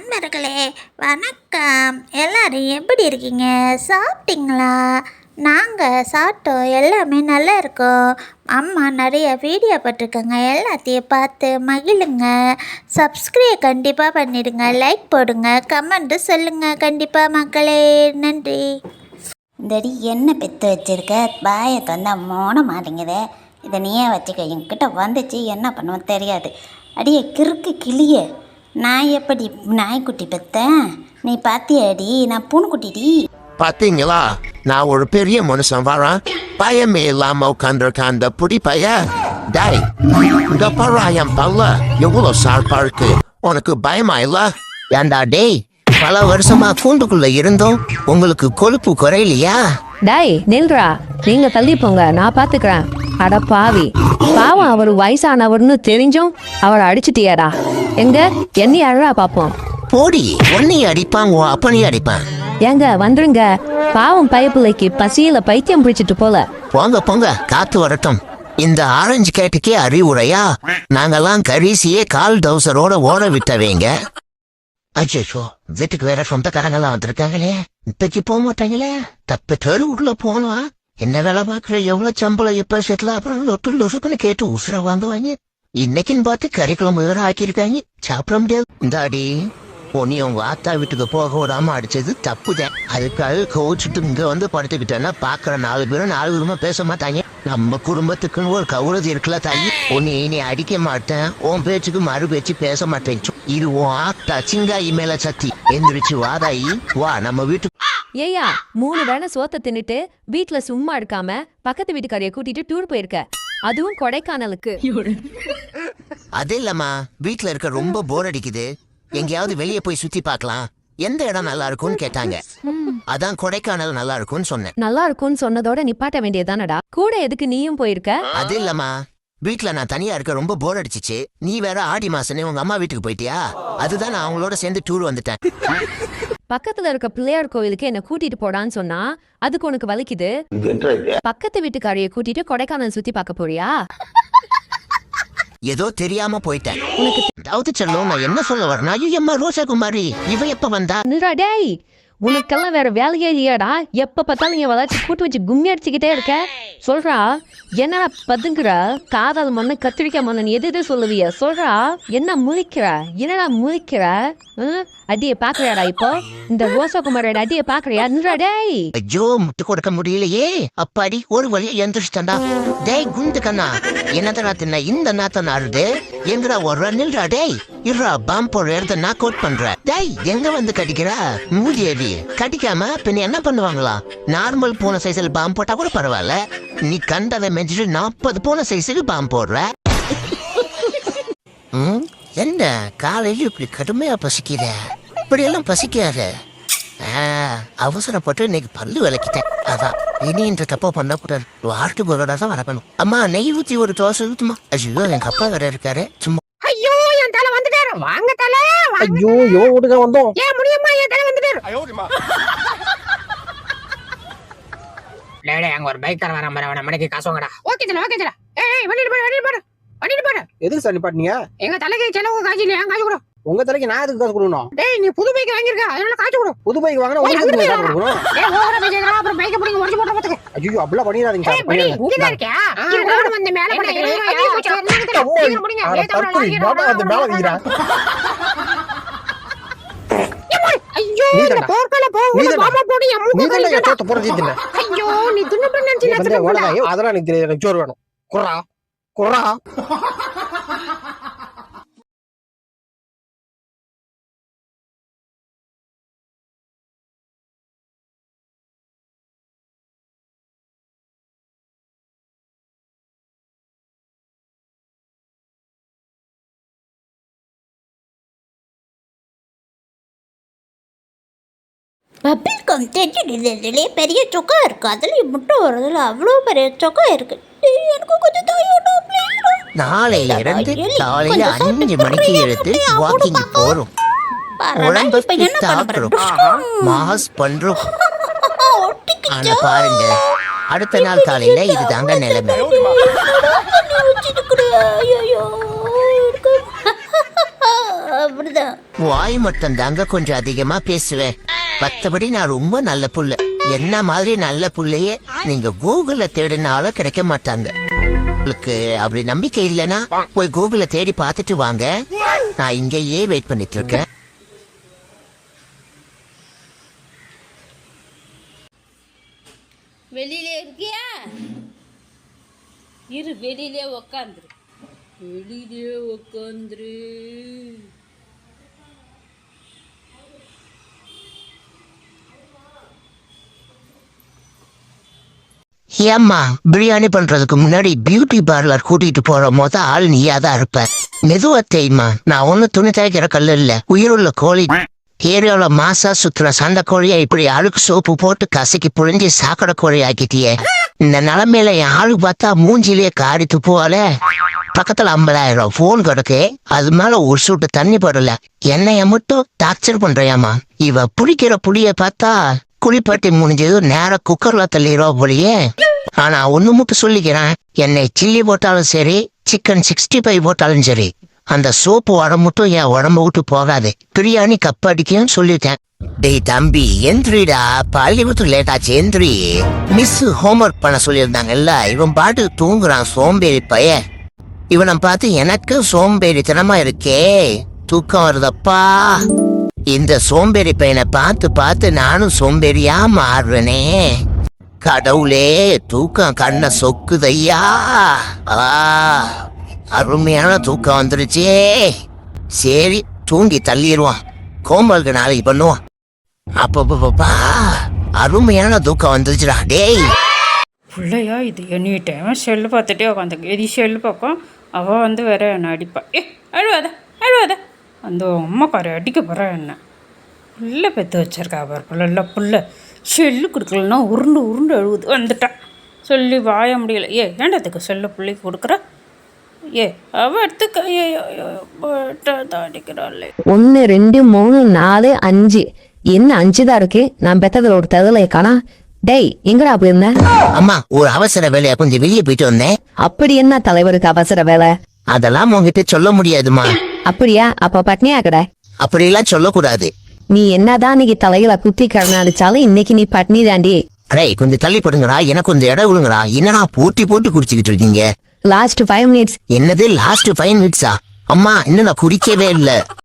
நண்பர்களே வணக்கம். எல்லாரும் எப்படி இருக்கீங்க? சாப்பிட்டீங்களா? நாங்கள் சாப்பிட்டோம். எல்லாமே நல்லா இருக்கோம். அம்மா நிறைய வீடியோ போட்டிருக்கேங்க, எல்லாத்தையும் பார்த்து மகிழுங்க. சப்ஸ்கிரைப் கண்டிப்பாக பண்ணிடுங்க, லைக் போடுங்க, கமெண்ட்டு சொல்லுங்கள் கண்டிப்பாக மக்களே. நன்றி. இந்தடி என்ன பெற்று வச்சிருக்க? பாயை தந்தா மோன மாட்டேங்குதே. இதை நீயே வச்சுக்க. என்கிட்ட வந்துச்சு என்ன பண்ணுவோம் தெரியாது. அடியே கிறுக்கு கிளியே, நான் எப்படி நாய்க்குட்டி பெற்றேன்? நீ பாத்தியாடி? நான் பூனைக்குட்டிடி. பாத்தீங்களா, நான் ஒரு பெரிய மனுஷன் வரேன், பயமே இல்லாம உட்காந்துருக்க அந்த புடி பைய. டேய், இந்த பராயம் பல்ல எவ்வளோ ஷார்ப்பா இருக்கு, உனக்கு பயமா இல்ல? ஏண்டா டேய், பல வருஷமா கூண்டுக்குள்ள இருந்தோம், உங்களுக்கு கொழுப்பு குறையிலையா? டாய் நில்றா, நீங்க தள்ளி போங்க, நான் பாத்துக்கிறேன். அட பாவி, பாவம் அவர் வயசானவர்னு தெரிஞ்சும் அவரை அடிச்சுட்டியாடா. எங்க என்னை அழகா பாப்போம். போடி, உன்னை அடிப்பான், உன் அப்பனி அடிப்பான். ஏங்க வந்துருங்க, பாவம் பயப்பிள்ளைக்கு பசியில பைத்தியம் பிடிச்சிட்டு போல. போங்க போங்க, காத்து வரட்டும். இந்த ஆரஞ்சு கேட்டுக்கே அறிவுரையா? நாங்கெல்லாம் கரிசியே கால் டவுசரோட ஓட விட்டவேங்க. அச்சோ, வீட்டுக்கு வேற சொந்தக்காரங்கெல்லாம் வந்திருக்காங்களே, இப்பைக்கு போக மாட்டாங்களே. தப்பு தெருவுக்குள்ள போனா என்ன வேலை பாக்குற, எவ்வளவு சம்பளம், எப்ப செட்டில், அப்புறம் லொட்டு லொசுக்குன்னு கேட்டு உசுர வாங்குவாங்க. இன்னைக்குன்னு பார்த்து கறிக்குழம்பு வேற ஆக்கியிருக்காங்க, சாப்பிட முடியாது. இந்தாடி, நீ உங்க ஆத்தா வீட்டுக்கு போக விடாம அடிச்சது தப்புதான். அதுக்காக கோவிச்சுட்டு இங்க வந்து படுத்துக்கிட்டேன்னா பாக்குற 4 பேரும் 4 விதமா பேச மாட்டாங்க. நம்ம குடும்பத்துக்குன்னு ஒரு கௌரதி இருக்குல்ல தாயி. உன்னை இனி அடிக்க மாட்டேன், உன் பேச்சுக்கு மறு பேச்சு பேச மாட்டேன். இது உன் ஆத்தா சிங்காயி மேல சத்தி. எந்திரிச்சு வாதாயி, வா நம்ம வீட்டுக்கு. ஏயா 3 வேளை சோத்த தின்னுட்டு வீட்டுல சும்மா இருக்காம பக்கத்து வீட்டுக்காரைய கூட்டிட்டு டூர் போயிருக்க, அதுவும் கொடைக்கானலுக்கு. அது இல்லம்மா, வீட்டுல இருக்க ரொம்ப போர் அடிக்குது, எங்கேயாவது வெளியே போய் சுத்தி பார்க்கலாம், எந்த இடம் நல்லா இருக்கும்னு கேட்டாங்க. அதான் கொடைக்கானல் நல்லா இருக்கும்னு சொன்னேன். நல்லா இருக்கும்னு சொன்னதோட நிப்பாட்ட வேண்டியதானடா, கூட எதுக்கு நீயும் போயிருக்க? அது இல்லம்மா, வீட்டுல நான் தனியா இருக்க ரொம்ப போர் அடிச்சிச்சு. நீ வேற ஆடி மாசனே உங்க அம்மா வீட்டுக்கு போயிட்டியா, அதுதான் நான் அவங்களோட சேர்ந்து டூர் வந்துட்டேன். பக்கத்துல இருக்க பிள்ளையார் கோயிலுக்கு என்ன கூட்டிட்டு போடான்னு சொன்னா அதுக்கு உனக்கு வலிக்குது. பக்கத்து வீட்டுக்காரைய கூட்டிட்டு கொடைக்கானல் சுத்தி பார்க்க போறியா? ஏதோ தெரியாம போயிட்டேன். அதாவது சொல்லும், நான் என்ன சொல்ல வரேன்னா, ஐயம்மா ரோசாகுமாரி இவ எப்ப வந்தா? டேய், உனக்கெல்லாம் வேற வேலையே இல்லையாடா? எப்ப பார்த்தாலும் என் வளர்ச்சி கூட்டு வச்சு கும்மி அடிச்சுக்கிட்டே இருக்க. சொல்றா, என்னடா பதுங்குற? காதல் மண்ணு கத்திரிக்காய் மண்ணு எது சொல்லுவிய? சொல்றா, என்ன முழிக்கிற? என்னடா முழிக்கிற? அடியை பாக்குறியாடா? இப்போ இந்த ரோசாகுமாரோட அடியை பாக்குறியா? டேய், ஐயோ முட்டு கொடுக்க முடியலையே. அப்பாடி, ஒரு வழியா எந்திரிச்சிட்டா. டேய் குண்டு கண்ணா, என்னதா தின்ன இந்த நாத்த நாடுது, எங்கடா ஒரு நில்றா. டேய் இருறா, பாம்போட இடத்த நான் கோட் பண்றேன். டேய் எங்க வந்து கடிக்கிற? மூடியடி கடிக்காம பின்ன என்ன பண்ணுவாங்களா? நார்மல் பூனை சைஸில் பாம்பு போட்டா கூட பரவாயில்ல, நீ கண்டதை மெஞ்சிட்டு 40 பூனை சைஸுக்கு பாம்பு போடுற. என்ன காலையில் இப்படி கடுமையா பசிக்கிற? இப்படியெல்லாம் பசிக்காத. அவசரப்பட்டு இன்னைக்கு பல்லு விளக்கிட்டேன், அதான் இனி இந்த தப்பா பண்ண கூடாது. வாட்டு பொருளா தான் வரணும். அம்மா நெய் ஊத்தி ஒரு தோசை ஊத்துமா. ஐயோ எங்க அப்பா வேற இருக்காரு, சும்மா. ஐயோ என் தலை வந்துட்டாரு, வாங்க தலை. ஐயோ யோ ஓடுங்க வந்தோம். ஏன் முடியுமா, என் தலை வந்துட்டாரு. டேய் அங்க ஒரு பைக்கர் வரான் பாரு, அவன மணிக்கு காசு வாங்கடா. ஓகே தல ஓகே தல. ஏய் வண்டிட்டு போடு வண்டிட்டு போடு வண்டிட்டு போடு. எதுக்கு சார் நிப்பாட்டினீங்க? எங்க தலைக்கு செலவு காசு இல்ல, காசு கொடு. உங்க தலைக்கு நான் எதுக்கு காசு கொடுக்கணும்? டேய் நீ புது பைக் வாங்கிருக்க, அதனால காசு கொடு. புது பைக் வாங்குனா உங்களுக்கு எதுக்கு காசு கொடுக்கணும்? ஏய் ஓவரா பேசிட்டா அப்புறம் பைக்க புடிங்க உடைச்சு போட்டு பாத்துக்க. ஐயோ அப்படிலாம் பண்ணிராதீங்க சார், பண்ணிராதீங்க. இங்க தான் இருக்கியா? ரோடு வந்து மேல படுங்க. சீக்கிரம் புடிங்க. ஏய் தவற வாங்கி அந்த மேல வீரா. ஐயோ இந்த போர்க்கல போங்க, பாமா போடி அம்முக்கு நீ தான் தோத்த போறது இல்ல. ஐயோ நீ துண்ணு பண்ண நினைச்சீங்க. அதெல்லாம் எனக்கு தெரியாது, எனக்கு சோறு வேணும். குறா குறா. பப்பிள் கம் தெரிஞ்சுடுறதுலே பெரிய சொக்கா இருக்குது, அதுலேயும் முட்டை வரதுல அவ்வளோ பெரிய சொக்கா இருக்குது. எனக்கு கொஞ்சம் தாயோட ப்ளீஸ். நாளையில இருந்து காலையில 5 மணிக்கு எடுத்து வாக்கிங் போறோம், உடம்பு ஃபிட் ஆக்குறோம், மாஸ் பண்றோம். ஆனா பாருங்க, அடுத்த நாள் காலையில இது தாங்க நிலைமை. அப்படிதான். வாய் மட்டும் தாங்க கொஞ்சம் அதிகமா பேசுவேன். மத்தபடி நான் ரொம்ப நல்ல புள்ள. என்ன மாதிரி நல்ல புள்ளையே நீங்க கூகுள்ல தேடினாலும் கிடைக்க மாட்டாங்க. உங்களுக்கு அப்படி நம்பிக்கை இல்லைன்னா போய் கூகுள்ல தேடி பார்த்துட்டு வாங்க. நான் இங்கேயே வெயிட் பண்ணிட்டு இருக்கேன். வெளியில இருக்கியா? இரு, வெளியிலே உக்காந்துரு. வெளியிலே உக்காந்துரு. ஏம்மா, பிரியாணி பண்றதுக்கு முன்னாடி பியூட்டி பார்லர் கூட்டிட்டு போற ஆள் நீயா தான் இருப்ப. மெதுவா தேய்மா. நான் ஒண்ணு துணி தேய்க்கிற கல்லு இல்ல, உயிருள்ள கோழி. ஏரியால மாசா சுத்துற சண்டை கோழியா இப்படி அழுக்கு சோப்பு போட்டு கசக்கி புழிஞ்சி சாக்கடை கோழி ஆக்கிட்டியே. இந்த நிலைமையில என் ஆளு பார்த்தா மூஞ்சிலேயே காரித்து போல. பக்கத்துல 50,000 போன் கிடக்கு, அது மேல ஒரு சொட்டு தண்ணி படல. என்னைய மட்டும் டார்ச்சர் பண்றியாமா. இவ புடிக்கிற புளிய பார்த்தா குளிப்பாட்டி முடிஞ்சது நேர குக்கர்ல தள்ளிடுவா போலியே. ஆனா ஒண்ணு மட்டும் சொல்லிக்கிறேன், என்னை சில்லி போட்டாலும் சரி, சிக்கன் 65 போட்டாலும் சரி, அந்த சோப்பு வர மட்டும் என் உடம்ப விட்டு போகாது. பிரியாணி கப்படிக்கும் சொல்லிட்டேன். டேய் தம்பி, எந்திரிடா, பள்ளிக்கூடத்துக்கு லேட் ஆச்சு, எந்திரி. மிஸ் ஹோம்ஒர்க் பண்ண சொல்லியிருந்தாங்கல்ல, இவன் பாட்டு தூங்குறான் சோம்பேறி பைய. இவனை பார்த்து எனக்கு சோம்பேறித்தனமா இருக்கே, தூக்கம் வருதப்பா. இந்த சோம்பேறி பையனை பார்த்து பார்த்து நானும் சோம்பேறியா மாறுறனே. கடவுளே, தூக்கம் கண்ண சொக்குதையா. அருமையான தூக்கம் வந்துருச்சே. சரி, தூங்கி தள்ளிடுவான். கோம்பலுக்கு நாளைக்கு பண்ணுவான். அப்பப்பா, அருமையான தூக்கம் வந்துருச்சுடா. டேய் பிள்ளையா இது எனி டைம் செல்லு பார்த்துட்டே உட்காந்துக்கு. எது செல்லு பக்கம் அவள் வந்து வேற என்ன அடிப்பா. அழுவாத அழுவாத, அந்த அம்மாக்காரை அடிக்க போகிற என்ன. புள்ள பெற்று வச்சிருக்கா அவர் பிள்ளை. புள்ள செல்லு கொடுக்கலன்னா உருண்டு உருண்டு அழுவுது. வந்துட்டான் சொல்லி வாய முடியல. ஏண்டதுக்கு செல்லு பிள்ளைக்கு கொடுக்குற? அவள் எடுத்து அடிக்கிறாள். 1 2 3 4 5 என்ன 5 தான் இருக்கு. நான் பெத்ததுல ஒரு தகவலை காணா. டேய், எங்கடா போயிருந்த? அம்மா, ஒரு அவசர வேலையா கொஞ்சம் வெளியே போயிட்டு வந்தேன். அப்படி என்ன தலைவருக்கு அவசர வேலை? அதெல்லாம் உங்ககிட்ட சொல்ல முடியாதுமா. அப்படியா? அப்ப பட்னியா கடை. அப்படியெல்லாம் சொல்லக்கூடாது. நீ என்னதான் இன்னைக்கு தலையில குத்தி கரணாடிச்சாலும் இன்னைக்கு நீ பட்னி தாண்டி. அடே, கொஞ்சம் தள்ளி போடுங்கடா, எனக்கு கொஞ்சம் இடம் விழுங்கடா. என்னடா போட்டி போட்டு குடிச்சுக்கிட்டு இருக்கீங்க? Last 5 minutes. என்னது லாஸ்ட் 5 மினிட்ஸா? அம்மா, இன்னும் நான் குடிக்கவே இல்லை.